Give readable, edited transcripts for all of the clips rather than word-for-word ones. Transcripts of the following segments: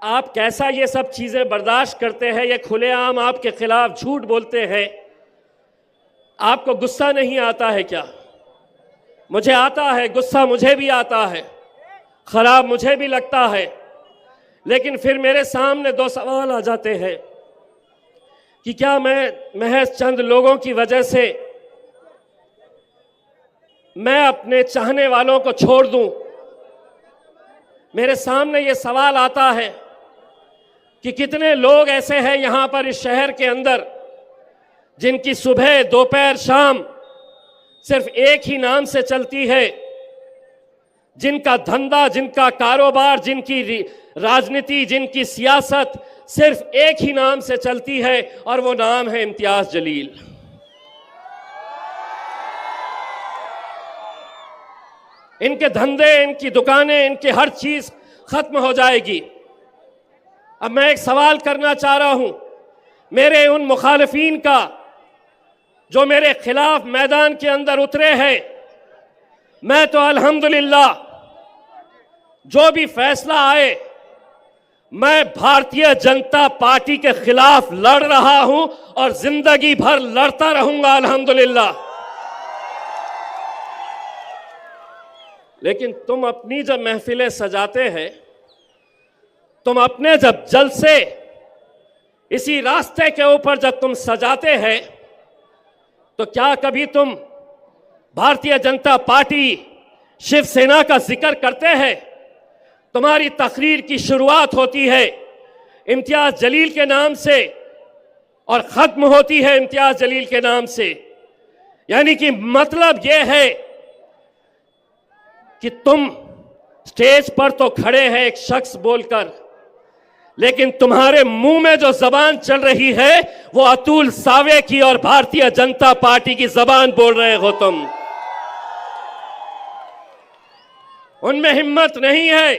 आप कैसा ये सब चीजें बर्दाश्त करते हैं? ये खुलेआम आपके खिलाफ झूठ बोलते हैं, आपको गुस्सा नहीं आता है क्या? मुझे आता है गुस्सा, मुझे भी आता है, खराब मुझे भी लगता है, लेकिन फिर मेरे सामने दो सवाल आ जाते हैं कि क्या मैं महज चंद लोगों की वजह से मैं अपने चाहने वालों को छोड़ दूं? मेरे सामने ये सवाल आता है कि कितने लोग ऐसे हैं यहां पर इस शहर के अंदर जिनकी सुबह दोपहर शाम सिर्फ एक ही नाम से चलती है, जिनका धंधा, जिनका कारोबार, जिनकी राजनीति, जिनकी सियासत सिर्फ एक ही नाम से चलती है और वो नाम है इम्तियाज जलील। इनके धंधे, इनकी दुकानें, इनकी हर चीज खत्म हो जाएगी। अब मैं एक सवाल करना चाह रहा हूं मेरे उन मुखालिफिन का जो मेरे खिलाफ मैदान के अंदर उतरे हैं। मैं तो अल्हम्दुलिल्लाह जो भी फैसला आए, मैं भारतीय जनता पार्टी के खिलाफ लड़ रहा हूं और जिंदगी भर लड़ता रहूंगा अल्हम्दुलिल्लाह। लेकिन तुम अपनी जब महफिलें सजाते हैं, तुम अपने जब जलसे इसी रास्ते के ऊपर जब तुम सजाते हैं, तो क्या कभी तुम भारतीय जनता पार्टी शिवसेना का जिक्र करते हैं? तुम्हारी तकरीर की शुरुआत होती है इम्तियाज जलील के नाम से और खत्म होती है इम्तियाज जलील के नाम से। यानी कि मतलब यह है कि तुम स्टेज पर तो खड़े हैं एक शख्स बोलकर, लेकिन तुम्हारे मुंह में जो जबान चल रही है वो अतुल सावे की और भारतीय जनता पार्टी की जबान बोल रहे हो तुम। उनमें हिम्मत नहीं है,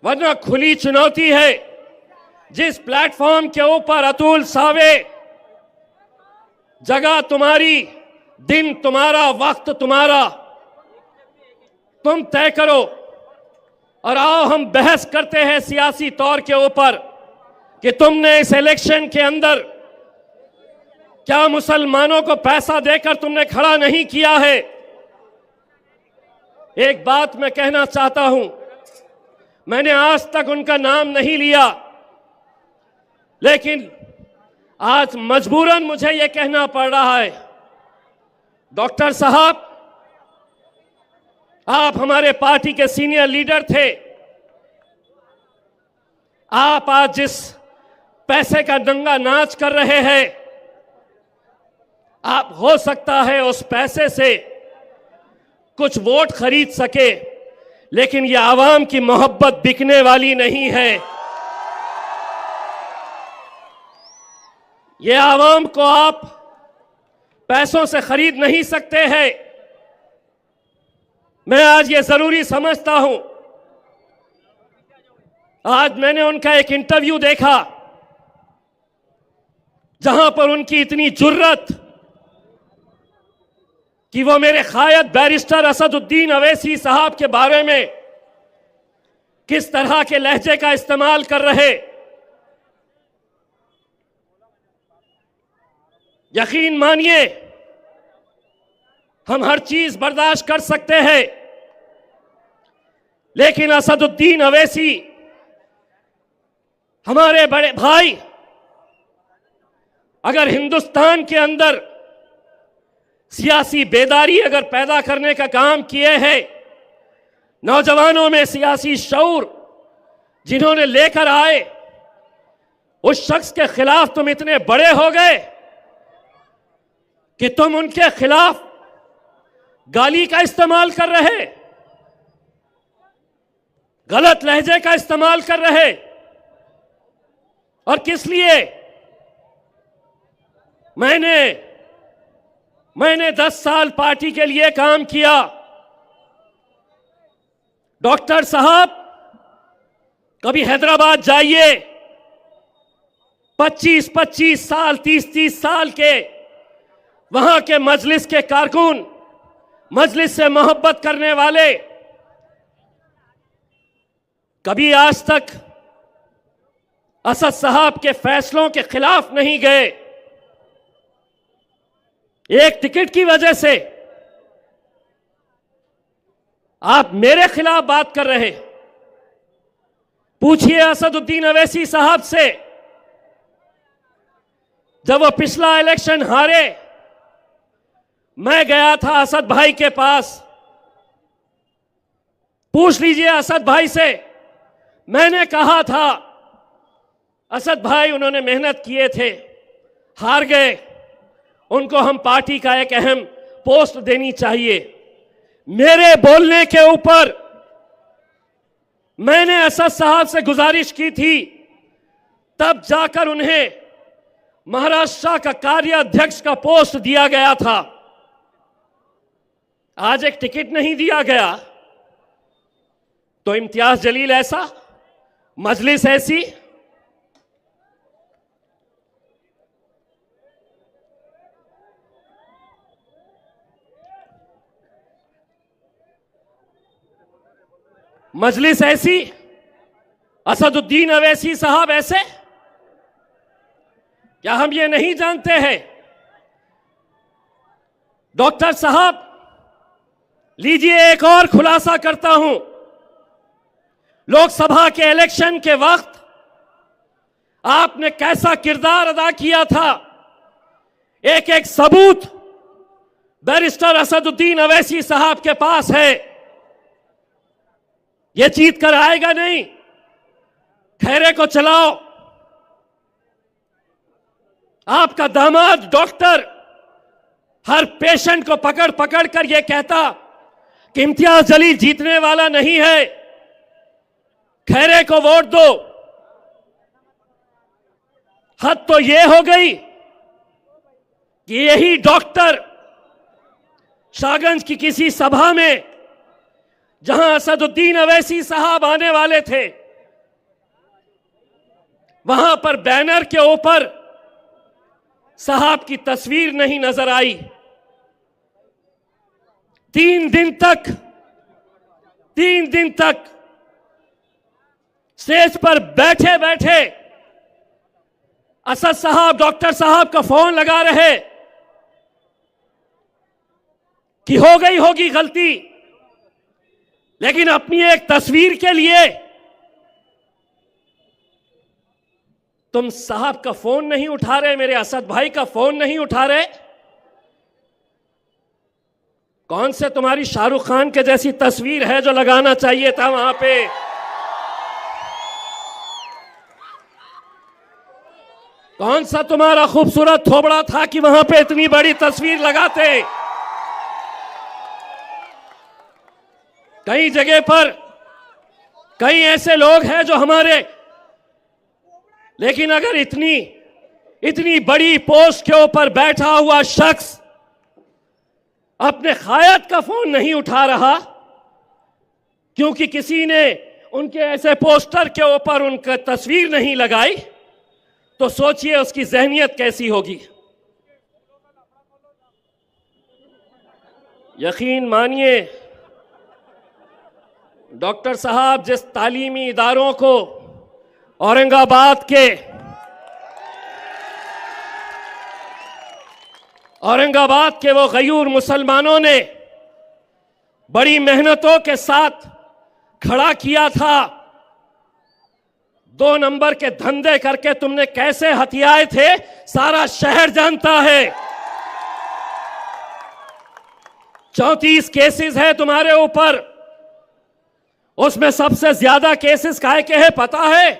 वरना खुली चुनौती है। जिस प्लेटफॉर्म के ऊपर अतुल सावे, जगह तुम्हारी, दिन तुम्हारा, वक्त तुम्हारा, तुम तय करो और आओ हम बहस करते हैं सियासी तौर के ऊपर कि तुमने इस इलेक्शन के अंदर क्या मुसलमानों को पैसा देकर तुमने खड़ा नहीं किया है। एक बात मैं कहना चाहता हूं, मैंने आज तक उनका नाम नहीं लिया, लेकिन आज मजबूरन मुझे यह कहना पड़ रहा है, डॉक्टर साहब, आप हमारे पार्टी के सीनियर लीडर थे। आप आज जिस पैसे का दंगा नाच कर रहे हैं, आप हो सकता है उस पैसे से कुछ वोट खरीद सके, लेकिन यह आवाम की मोहब्बत बिकने वाली नहीं है। यह आवाम को आप पैसों से खरीद नहीं सकते हैं। मैं आज ये जरूरी समझता हूं, आज मैंने उनका एक इंटरव्यू देखा जहां पर उनकी इतनी जुर्रत कि वो मेरे कायद बैरिस्टर असदुद्दीन अवैसी साहब के बारे में किस तरह के लहजे का इस्तेमाल कर रहे। यकीन मानिए, हम हर चीज बर्दाश्त कर सकते हैं, लेकिन असदुद्दीन अवैसी हमारे बड़े भाई अगर हिंदुस्तान के अंदर सियासी बेदारी अगर पैदा करने का काम किए हैं, नौजवानों में सियासी शऊर जिन्होंने लेकर आए, उस शख्स के खिलाफ तुम इतने बड़े हो गए कि तुम उनके खिलाफ गाली का इस्तेमाल कर रहे, गलत लहजे का इस्तेमाल कर रहे। और किस लिए? मैंने 10 साल पार्टी के लिए काम किया। डॉक्टर साहब, कभी हैदराबाद जाइए, 25-25 साल, 30-30 साल के वहां के मजलिस के कारकुन, मजलिस से मोहब्बत करने वाले, कभी आज तक असद साहब के फैसलों के खिलाफ नहीं गए। एक टिकट की वजह से आप मेरे खिलाफ बात कर रहे। पूछिए असदुद्दीन अवैसी साहब से, जब वो पिछला इलेक्शन हारे, मैं गया था असद भाई के पास। पूछ लीजिए असद भाई से, मैंने कहा था असद भाई उन्होंने मेहनत किए थे, हार गए, उनको हम पार्टी का एक अहम पोस्ट देनी चाहिए। मेरे बोलने के ऊपर मैंने असद साहब से गुजारिश की थी, तब जाकर उन्हें महाराष्ट्र का कार्याध्यक्ष का पोस्ट दिया गया था। आज एक टिकट नहीं दिया गया तो इम्तियाज जलील ऐसा, मजलिस ऐसी। मजलिस ऐसी, असदुद्दीन अवैसी साहब ऐसे। क्या हम ये नहीं जानते हैं? डॉक्टर साहब, लीजिए एक और खुलासा करता हूं। लोकसभा के इलेक्शन के वक्त आपने कैसा किरदार अदा किया था, एक एक सबूत बैरिस्टर असदुद्दीन अवैसी साहब के पास है। यह जीत कर आएगा नहीं, खैरे को चलाओ। आपका दामाद डॉक्टर हर पेशेंट को पकड़ पकड़ कर यह कहता कि इम्तियाज जलील जीतने वाला नहीं है, खैरे को वोट दो। हद तो यह हो गई कि यही डॉक्टर शाहगंज की किसी सभा में, जहां असदुद्दीन अवैसी साहब आने वाले थे, वहां पर बैनर के ऊपर साहब की तस्वीर नहीं नजर आई। 3 दिन तक स्टेज पर बैठे बैठे असद साहब डॉक्टर साहब का फोन लगा रहे कि हो गई होगी गलती, लेकिन अपनी एक तस्वीर के लिए तुम साहब का फोन नहीं उठा रहे, मेरे असद भाई का फोन नहीं उठा रहे। कौन से तुम्हारी शाहरुख खान के जैसी तस्वीर है जो लगाना चाहिए था वहां पे? कौन सा तुम्हारा खूबसूरत थोबड़ा था कि वहां पे इतनी बड़ी तस्वीर लगाते? कई जगह पर कई ऐसे लोग हैं जो हमारे, लेकिन अगर इतनी बड़ी पोस्ट के ऊपर बैठा हुआ शख्स अपने खायत का फोन नहीं उठा रहा क्योंकि किसी ने उनके ऐसे पोस्टर के ऊपर उनका तस्वीर नहीं लगाई, तो सोचिए उसकी ज़हनियत कैसी होगी। यकीन मानिए, डॉक्टर साहब जिस तालीमी इदारों को औरंगाबाद के वो गयूर मुसलमानों ने बड़ी मेहनतों के साथ खड़ा किया था, 2 नंबर के धंधे करके तुमने कैसे हथियाए थे, सारा शहर जानता है। 34 केसेस है तुम्हारे ऊपर, उसमें सबसे ज्यादा केसेस काहे के हैं पता है?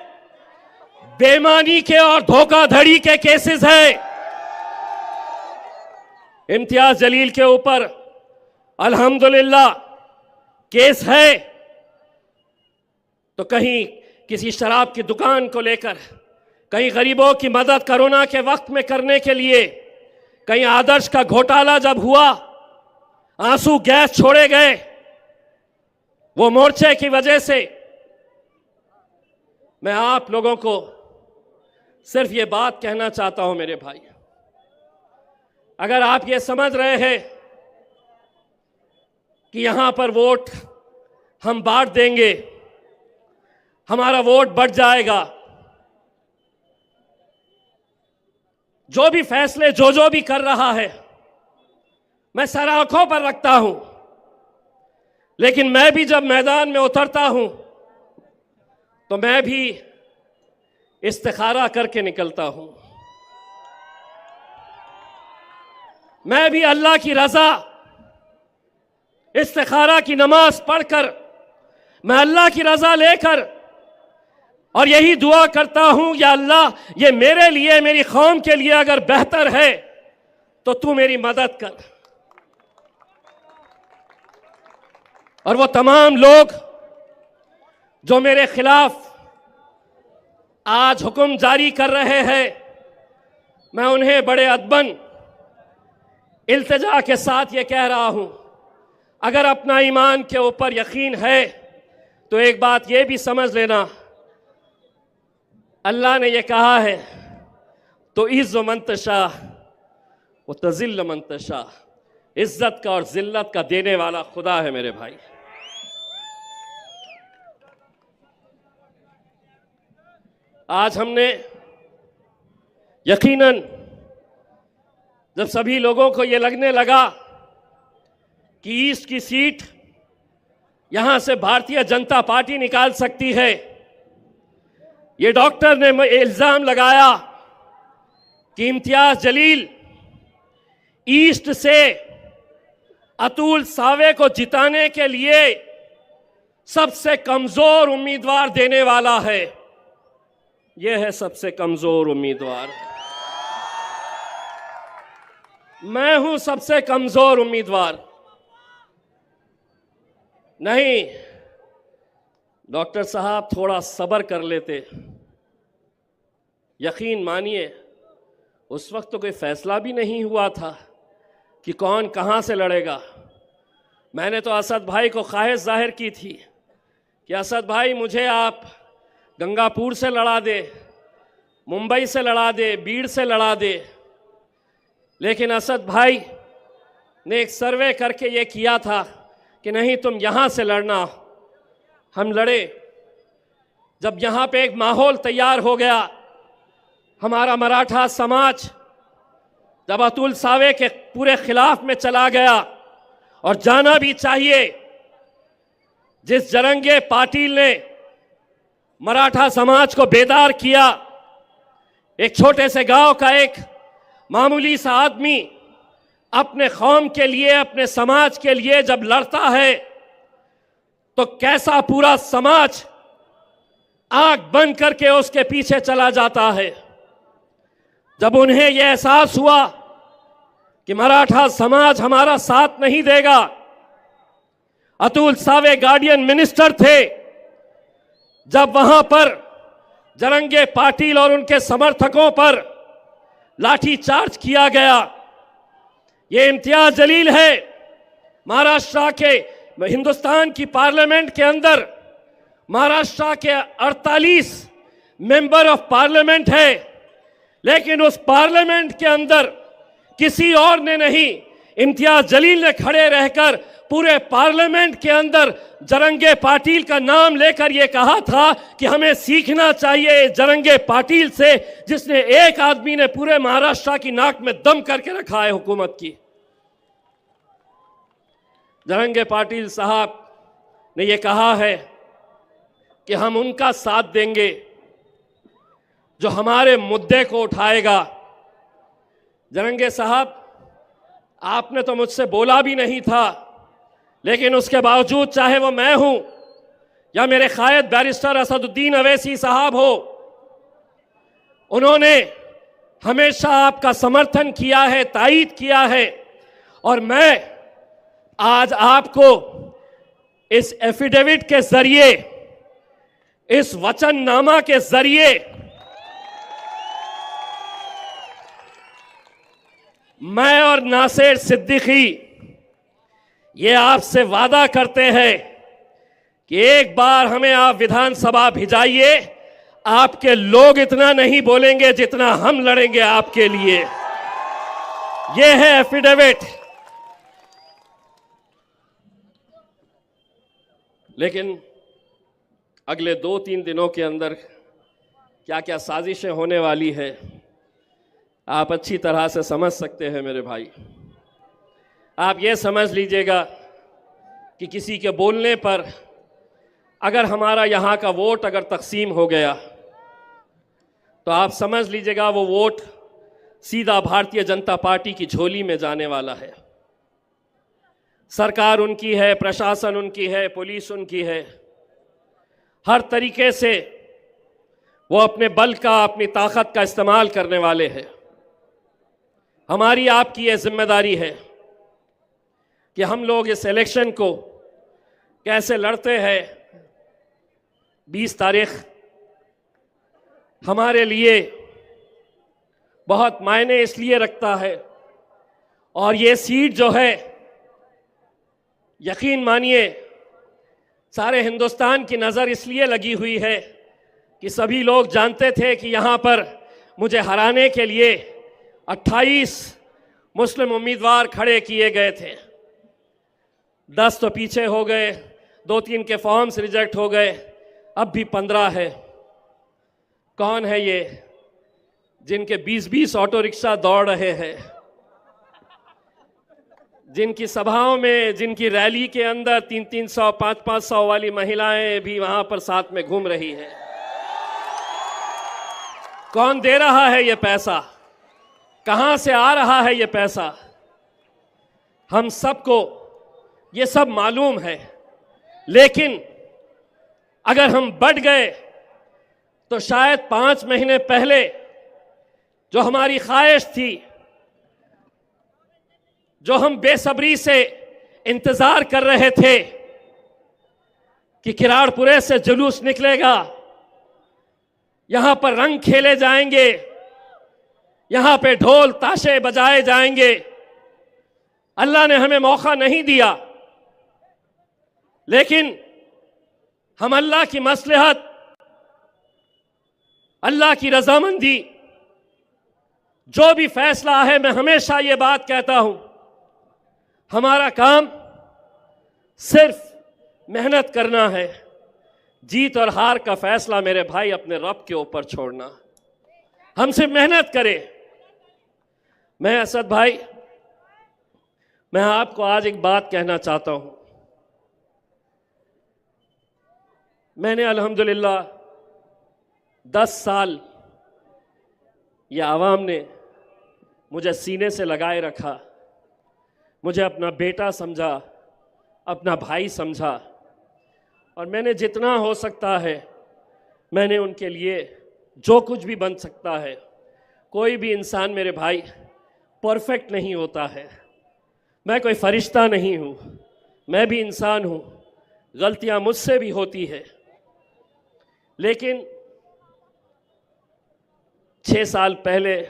बेईमानी के और धोखाधड़ी के केसेस है। इम्तियाज जलील के ऊपर अल्हम्दुलिल्लाह केस है, तो कहीं किसी शराब की दुकान को लेकर, कहीं गरीबों की मदद कोरोना के वक्त में करने के लिए, कहीं आदर्श का घोटाला जब हुआ, आंसू गैस छोड़े गए, वो मोर्चे की वजह से। मैं आप लोगों को सिर्फ ये बात कहना चाहता हूं मेरे भाई, अगर आप ये समझ रहे हैं कि यहां पर वोट हम बांट देंगे, हमारा वोट बढ़ जाएगा, जो भी फैसले जो भी कर रहा है मैं सर आंखों पर रखता हूं, लेकिन मैं भी जब मैदान में उतरता हूं तो मैं भी इस्तिखारा करके निकलता हूं। मैं भी अल्लाह की रजा इस्तिखारा की नमाज पढ़कर, मैं अल्लाह की रजा लेकर और यही दुआ करता हूं, या अल्लाह ये मेरे लिए, मेरी कौम के लिए अगर बेहतर है तो तू मेरी मदद कर। और वो तमाम लोग जो मेरे खिलाफ आज हुक्म जारी कर रहे हैं, मैं उन्हें बड़े अदबन इल्तिजा के साथ ये कह रहा हूं, अगर अपना ईमान के ऊपर यकीन है तो एक बात ये भी समझ लेना, अल्लाह ने ये कहा है तो इज़्ज़ मन तशा व तज़िल्ल मन तशा, इज्जत का और जिल्लत का देने वाला खुदा है मेरे भाई। आज हमने यकीनन जब सभी लोगों को ये लगने लगा कि ईस्ट की सीट यहां से भारतीय जनता पार्टी निकाल सकती है, ये डॉक्टर ने इल्जाम लगाया कि इम्तियाज जलील ईस्ट से अतुल सावे को जिताने के लिए सबसे कमजोर उम्मीदवार देने वाला है। यह है सबसे कमजोर उम्मीदवार, मैं हूं सबसे कमजोर उम्मीदवार। नहीं डॉक्टर साहब, थोड़ा सब्र कर लेते। यकीन मानिए उस वक्त तो कोई फैसला भी नहीं हुआ था कि कौन कहां से लड़ेगा। मैंने तो असद भाई को ख्वाहिश जाहिर की थी कि असद भाई मुझे आप गंगापुर से लड़ा दे, मुंबई से लड़ा दे, बीड़ से लड़ा दे, लेकिन असद भाई ने एक सर्वे करके ये किया था कि नहीं तुम यहां से लड़ना। हम लड़े। जब यहां पे एक माहौल तैयार हो गया, हमारा मराठा समाज जब अतुल सावे के पूरे खिलाफ में चला गया, और जाना भी चाहिए, जिस जरंगे पाटिल ने मराठा समाज को बेदार किया, एक छोटे से गांव का एक मामूली सा आदमी अपने कौम के लिए, अपने समाज के लिए जब लड़ता है तो कैसा पूरा समाज आग बंद करके उसके पीछे चला जाता है। जब उन्हें यह एहसास हुआ कि मराठा समाज हमारा साथ नहीं देगा, अतुल सावे गार्डियन मिनिस्टर थे, जब वहां पर जरंगे पाटिल और उनके समर्थकों पर लाठीचार्ज किया गया, ये इम्तियाज जलील है, महाराष्ट्र के, हिंदुस्तान की पार्लियामेंट के अंदर महाराष्ट्र के 48 मेंबर ऑफ पार्लियामेंट है, लेकिन उस पार्लियामेंट के अंदर किसी और ने नहीं, इम्तियाज जलील ने खड़े रहकर पूरे पार्लियामेंट के अंदर जरंगे पाटिल का नाम लेकर यह कहा था कि हमें सीखना चाहिए जरंगे पाटिल से, जिसने एक आदमी ने पूरे महाराष्ट्र की नाक में दम करके रखा है हुकूमत की। जरंगे पाटिल साहब ने यह कहा है कि हम उनका साथ देंगे जो हमारे मुद्दे को उठाएगा। जरंगे साहब, आपने तो मुझसे बोला भी नहीं था, लेकिन उसके बावजूद, चाहे वो मैं हूं या मेरे कायद बैरिस्टर असदुद्दीन अवैसी साहब हो, उन्होंने हमेशा आपका समर्थन किया है, तायीद किया है। और मैं आज आपको इस एफिडेविट के जरिए, इस वचननामा के जरिए मैं और नासिर सिद्दीकी ये आपसे वादा करते हैं कि एक बार हमें आप विधानसभा भिजाइए, आपके लोग इतना नहीं बोलेंगे जितना हम लड़ेंगे आपके लिए। ये है एफिडेविट। लेकिन अगले 2-3 दिनों के अंदर क्या क्या साजिशें होने वाली है, आप अच्छी तरह से समझ सकते हैं मेरे भाई। आप ये समझ लीजिएगा कि किसी के बोलने पर अगर हमारा यहाँ का वोट अगर तकसीम हो गया तो आप समझ लीजिएगा वो वोट सीधा भारतीय जनता पार्टी की झोली में जाने वाला है। सरकार उनकी है, प्रशासन उनकी है, पुलिस उनकी है, हर तरीके से वो अपने बल का, अपनी ताकत का इस्तेमाल करने वाले हैं। हमारी आपकी ये जिम्मेदारी है कि हम लोग इस इलेक्शन को कैसे लड़ते हैं। 20 तारीख हमारे लिए बहुत मायने इसलिए रखता है, और ये सीट जो है, यकीन मानिए सारे हिंदुस्तान की नज़र इसलिए लगी हुई है कि सभी लोग जानते थे कि यहाँ पर मुझे हराने के लिए 28 मुस्लिम उम्मीदवार खड़े किए गए थे। 10 तो पीछे हो गए, 2-3 के फॉर्म्स रिजेक्ट हो गए, अब भी 15 है। कौन है ये जिनके 20-20 ऑटो रिक्शा दौड़ रहे हैं, जिनकी सभाओं में, जिनकी रैली के अंदर 300-300, 500-500 वाली महिलाएं भी वहां पर साथ में घूम रही हैं? कौन दे रहा है ये पैसा? कहां से आ रहा है ये पैसा? हम सबको ये सब मालूम है, लेकिन अगर हम बढ़ गए तो शायद 5 महीने पहले जो हमारी ख्वाहिश थी, जो हम बेसब्री से इंतजार कर रहे थे कि किराड़पुरे से जुलूस निकलेगा, यहां पर रंग खेले जाएंगे, यहां पे ढोल ताशे बजाए जाएंगे, अल्लाह ने हमें मौका नहीं दिया। लेकिन हम अल्लाह की मसलहत, अल्लाह की रजामंदी, जो भी फैसला है, मैं हमेशा ये बात कहता हूं, हमारा काम सिर्फ मेहनत करना है। जीत और हार का फैसला मेरे भाई अपने रब के ऊपर छोड़ना। हम सिर्फ मेहनत करें। मैं असद भाई, मैं आपको आज एक बात कहना चाहता हूं। मैंने अल्हम्दुलिल्लाह 10 साल ये आवाम ने मुझे सीने से लगाए रखा, मुझे अपना बेटा समझा, अपना भाई समझा, और मैंने जितना हो सकता है मैंने उनके लिए जो कुछ भी बन सकता है। कोई भी इंसान मेरे भाई परफेक्ट नहीं होता है। मैं कोई फरिश्ता नहीं हूँ, मैं भी इंसान हूँ, गलतियाँ मुझसे भी होती है। लेकिन 6 साल पहले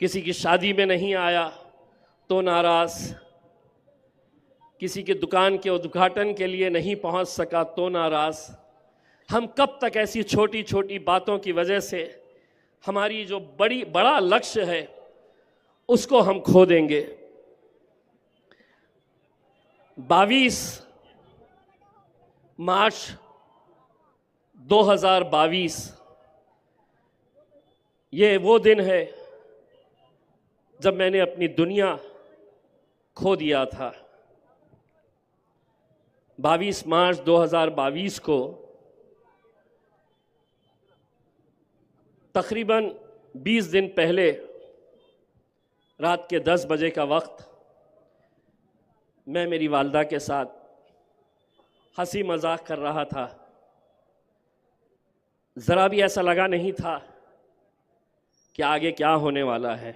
किसी की शादी में नहीं आया तो नाराज़, किसी की दुकान के उद्घाटन के लिए नहीं पहुंच सका तो नाराज़। हम कब तक ऐसी छोटी छोटी बातों की वजह से हमारी जो बड़ा लक्ष्य है उसको हम खो देंगे? 22 मार्च 2022 ये वो दिन है जब मैंने अपनी दुनिया खो दिया था। 22 मार्च 2022 को तकरीबन 20 दिन पहले रात के 10 बजे का वक्त मैं मेरी वालदा के साथ हंसी मजाक कर रहा था। ज़रा भी ऐसा लगा नहीं था कि आगे क्या होने वाला है।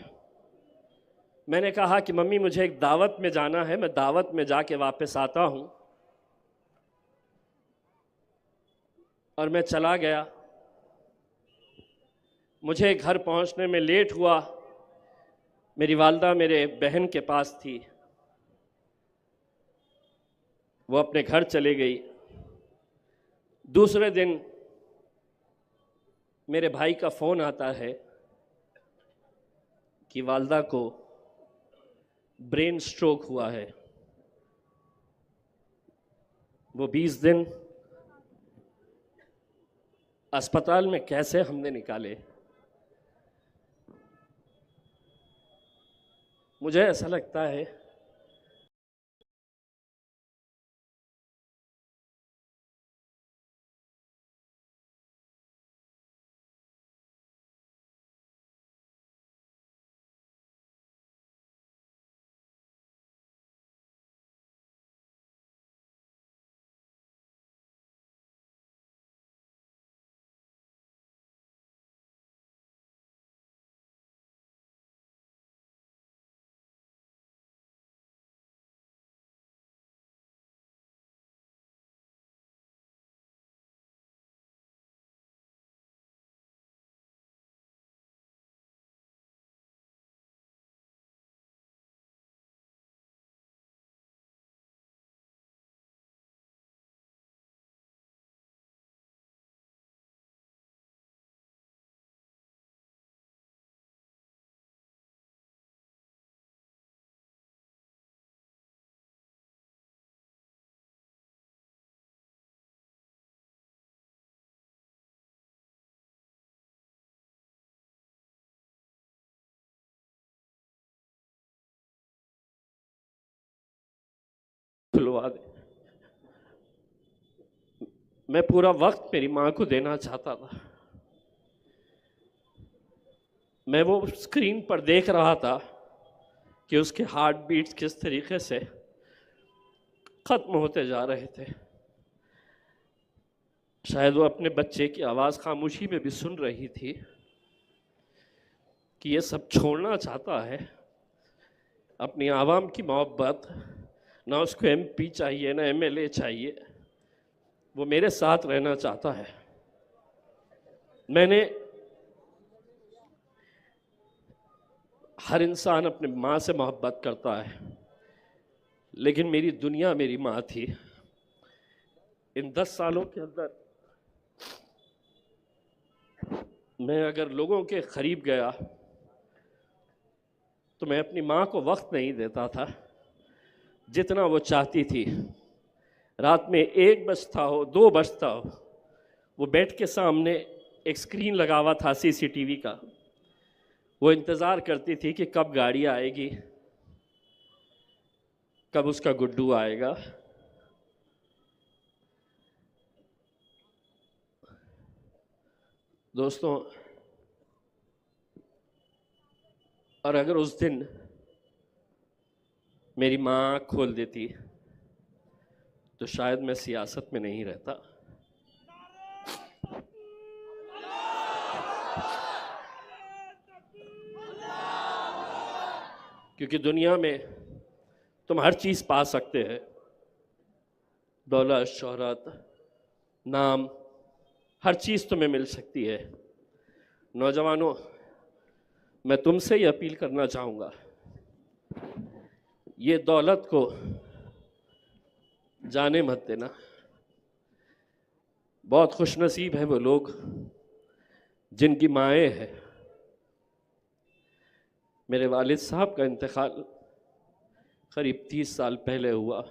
मैंने कहा कि मम्मी मुझे एक दावत में जाना है, मैं दावत में जाके वापस आता हूँ। और मैं चला गया। मुझे घर पहुँचने में लेट हुआ। मेरी वालदा मेरे बहन के पास थी, वो अपने घर चले गई। दूसरे दिन मेरे भाई का फ़ोन आता है कि वालदा को ब्रेन स्ट्रोक हुआ है। वो 20 दिन अस्पताल में कैसे हमने निकाले। मुझे ऐसा लगता है खुलवा दे। मैं पूरा वक्त मेरी माँ को देना चाहता था। मैं वो स्क्रीन पर देख रहा था कि उसके हार्ट बीट्स किस तरीके से ख़त्म होते जा रहे थे। शायद वो अपने बच्चे की आवाज़ खामोशी में भी सुन रही थी कि ये सब छोड़ना चाहता है, अपनी आवाम की मोहब्बत, ना उसको एमपी चाहिए ना एमएलए चाहिए, वो मेरे साथ रहना चाहता है। मैंने हर इंसान अपने माँ से मोहब्बत करता है, लेकिन मेरी दुनिया मेरी माँ थी। इन 10 सालों के अंदर मैं अगर लोगों के करीब गया तो मैं अपनी माँ को वक्त नहीं देता था जितना वो चाहती थी। रात में 1 बजता हो 2 बजता हो, वो बेड के सामने एक स्क्रीन लगा हुआ था सीसीटीवी का, वो इंतज़ार करती थी कि कब गाड़ी आएगी, कब उसका गुड्डू आएगा। दोस्तों, और अगर उस दिन मेरी माँ आँख खोल देती तो शायद मैं सियासत में नहीं रहता। क्योंकि दुनिया में तुम हर चीज़ पा सकते हैं, दौलत, शोहरत, नाम, हर चीज़ तुम्हें मिल सकती है। नौजवानों, मैं तुमसे ही अपील करना चाहूँगा, ये दौलत को जाने मत देना। बहुत खुशनसीब है वो लोग जिनकी माएँ हैं। मेरे वालिद साहब का इंतकाल करीब 30 साल पहले हुआ,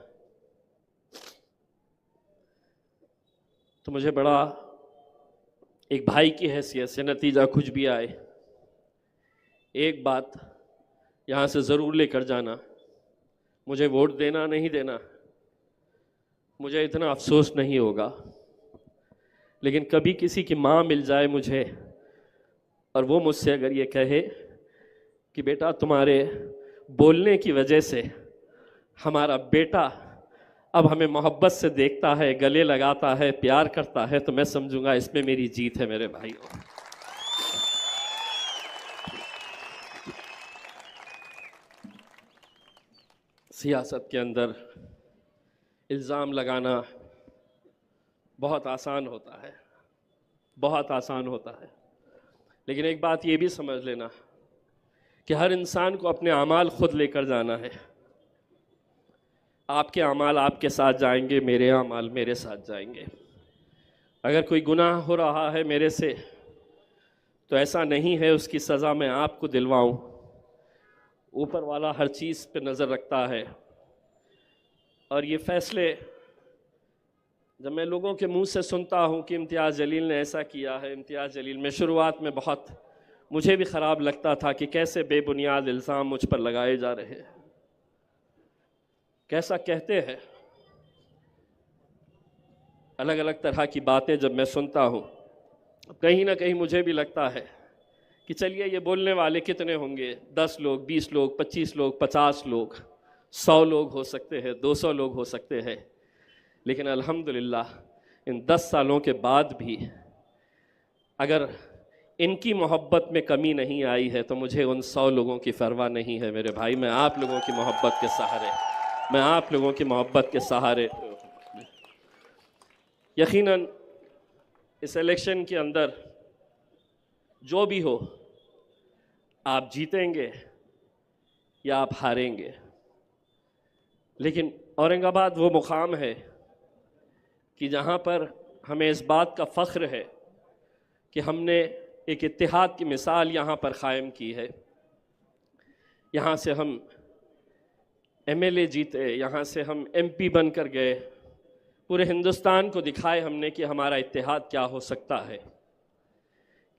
तो मुझे बड़ा एक भाई की हैसियत से, नतीजा कुछ भी आए, एक बात यहाँ से ज़रूर लेकर जाना, मुझे वोट देना नहीं देना, मुझे इतना अफसोस नहीं होगा, लेकिन कभी किसी की माँ मिल जाए मुझे और वो मुझसे अगर ये कहे कि बेटा तुम्हारे बोलने की वजह से हमारा बेटा अब हमें मोहब्बत से देखता है, गले लगाता है, प्यार करता है, तो मैं समझूंगा इसमें मेरी जीत है। मेरे भाइयों, सियासत के अंदर इल्ज़ाम लगाना बहुत आसान होता है, बहुत आसान होता है, लेकिन एक बात ये भी समझ लेना कि हर इंसान को अपने अमाल खुद लेकर जाना है। आपके अमाल आपके साथ जाएंगे, मेरे अमाल मेरे साथ जाएंगे। अगर कोई गुनाह हो रहा है मेरे से, तो ऐसा नहीं है उसकी सज़ा मैं आपको दिलवाऊं। ऊपर वाला हर चीज़ पे नज़र रखता है, और ये फ़ैसले जब मैं लोगों के मुंह से सुनता हूं कि इम्तियाज़ जलील ने ऐसा किया है, इम्तियाज़ जलील, मैं शुरुआत में बहुत मुझे भी ख़राब लगता था कि कैसे बेबुनियाद इल्ज़ाम मुझ पर लगाए जा रहे हैं, कैसा कहते हैं। अलग अलग तरह की बातें जब मैं सुनता हूँ, कहीं ना कहीं मुझे भी लगता है कि चलिए ये बोलने वाले कितने होंगे, 10 लोग, 20 लोग, 25 लोग, 50 लोग, 100 लोग हो सकते हैं, 200 लोग हो सकते हैं, लेकिन अल्हम्दुलिल्लाह इन 10 सालों के बाद भी अगर इनकी मोहब्बत में कमी नहीं आई है तो मुझे उन 100 लोगों की परवाह नहीं है मेरे भाई। मैं आप लोगों की मोहब्बत के सहारे, मैं आप लोगों की मोहब्बत के सहारे यकीनन इस इलेक्शन के अंदर जो भी हो, आप जीतेंगे या आप हारेंगे, लेकिन औरंगाबाद वो मुकाम है कि जहाँ पर हमें इस बात का फ़ख्र है कि हमने एक इत्तेहाद की मिसाल यहाँ पर क़ायम की है। यहाँ से हम MLA जीते, यहाँ से हम MP बनकर गए, पूरे हिंदुस्तान को दिखाए हमने कि हमारा इत्तेहाद क्या हो सकता है।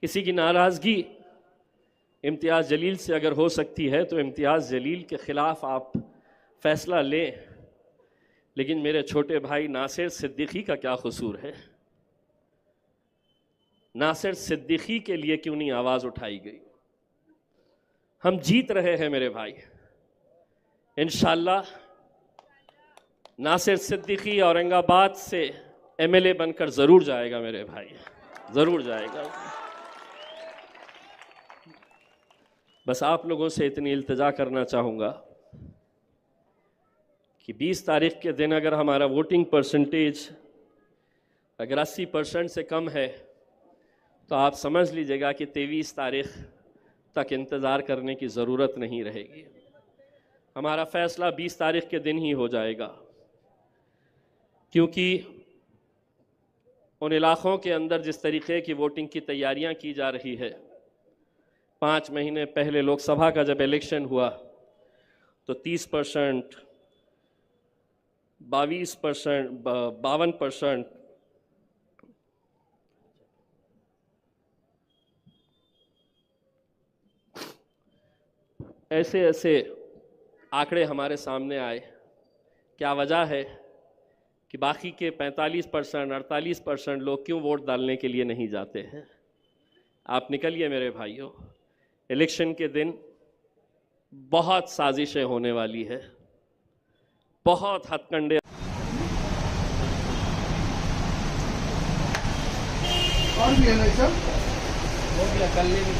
किसी की नाराज़गी इम्तियाज़ जलील से अगर हो सकती है तो इम्तियाज़ जलील के ख़िलाफ़ आप फ़ैसला लें, लेकिन मेरे छोटे भाई नासिर सिद्दीकी का क्या कसूर है? नासिर सिद्दीकी के लिए क्यों नहीं आवाज़ उठाई गई? हम जीत रहे हैं मेरे भाई, इंशाअल्लाह नासिर सिद्दीकी औरंगाबाद से MLA बनकर ज़रूर जाएगा मेरे भाई, ज़रूर जाएगा। बस आप लोगों से इतनी इल्तिजा करना चाहूँगा कि 20 तारीख के दिन अगर हमारा वोटिंग परसेंटेज अगर 80% से कम है तो आप समझ लीजिएगा कि 23 तारीख तक इंतज़ार करने की ज़रूरत नहीं रहेगी। हमारा फ़ैसला 20 तारीख के दिन ही हो जाएगा, क्योंकि उन इलाक़ों के अंदर जिस तरीक़े की वोटिंग की तैयारियां की जा रही है, 5 महीने पहले लोकसभा का जब इलेक्शन हुआ तो 30%, 22%, 52%, ऐसे ऐसे आंकड़े हमारे सामने आए। क्या वजह है कि बाकी के 45%, 48% लोग क्यों वोट डालने के लिए नहीं जाते हैं? आप निकलिए मेरे भाइयों, इलेक्शन के दिन बहुत साजिशें होने वाली है, बहुत हथकंडे। और भी है ना सर, वो भी कर ले भी